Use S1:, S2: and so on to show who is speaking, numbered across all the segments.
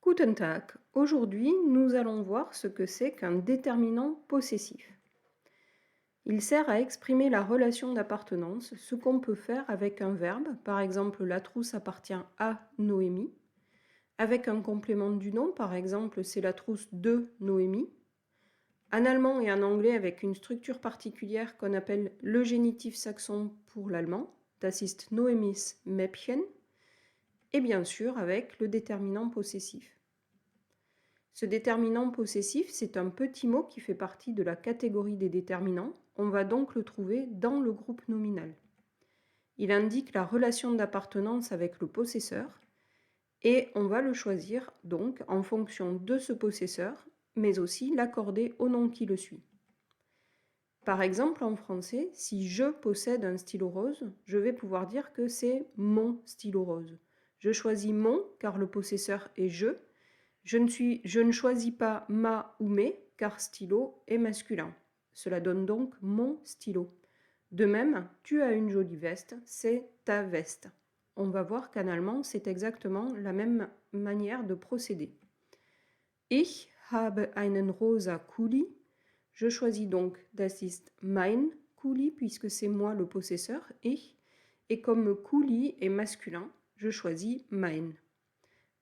S1: Guten Tag. Aujourd'hui, nous allons voir ce que c'est qu'un déterminant possessif. Il sert à exprimer la relation d'appartenance, ce qu'on peut faire avec un verbe, par exemple la trousse appartient à Noémie, avec un complément du nom, par exemple c'est la trousse de Noémie, en allemand et en anglais avec une structure particulière qu'on appelle le génitif saxon pour l'allemand, das ist Noemis Mäppchen, et bien sûr avec le déterminant possessif. Ce déterminant possessif, c'est un petit mot qui fait partie de la catégorie des déterminants. On va donc le trouver dans le groupe nominal. Il indique la relation d'appartenance avec le possesseur et on va le choisir donc en fonction de ce possesseur, mais aussi l'accorder au nom qui le suit. Par exemple, en français, si je possède un stylo rose, je vais pouvoir dire que c'est mon stylo rose. Je choisis mon car le possesseur est je. Je ne choisis pas ma ou mes, car stylo est masculin. Cela donne donc mon stylo. De même, tu as une jolie veste, c'est ta veste. On va voir qu'en allemand, c'est exactement la même manière de procéder. Ich habe einen rosa Kuli. Je choisis donc das ist mein Kuli, puisque c'est moi le possesseur, ich. Et comme Kuli est masculin, je choisis mein.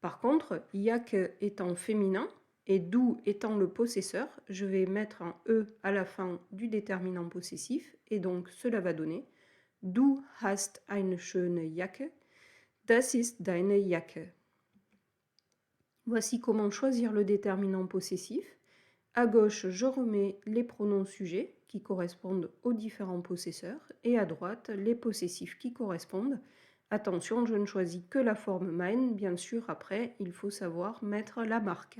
S1: Par contre, yak étant féminin et du étant le possesseur, je vais mettre un e à la fin du déterminant possessif et donc cela va donner Du hast eine schöne Jacke, das ist deine Jacke. Voici comment choisir le déterminant possessif. À gauche, je remets les pronoms sujets qui correspondent aux différents possesseurs et à droite, les possessifs qui correspondent. Attention, je ne choisis que la forme mein, bien sûr, après, il faut savoir mettre la marque.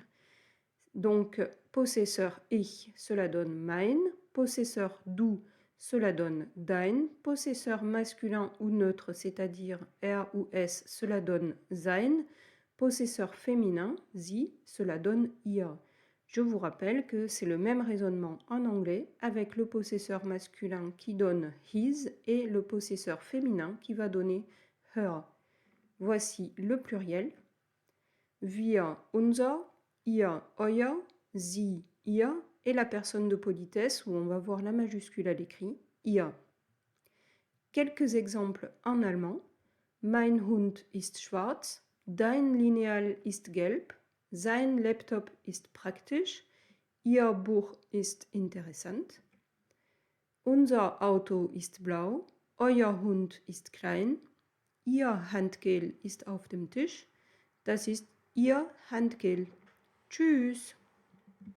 S1: Donc, possesseur ich, cela donne mein, possesseur du, cela donne dein, possesseur masculin ou neutre, c'est-à-dire er ou s, cela donne sein, possesseur féminin, sie, cela donne ihr. Je vous rappelle que c'est le même raisonnement en anglais avec le possesseur masculin qui donne his et le possesseur féminin qui va donner her. Voici le pluriel. Wir, unser, ihr, euer, sie, ihr et la personne de politesse où on va voir la majuscule à l'écrit, ihr. Quelques exemples en allemand. Mein Hund ist schwarz, dein Lineal ist gelb, sein Laptop ist praktisch, ihr Buch ist interessant, unser Auto ist blau, euer Hund ist klein, ihr Handgel ist auf dem Tisch, das ist ihr Handgel. Tschüss!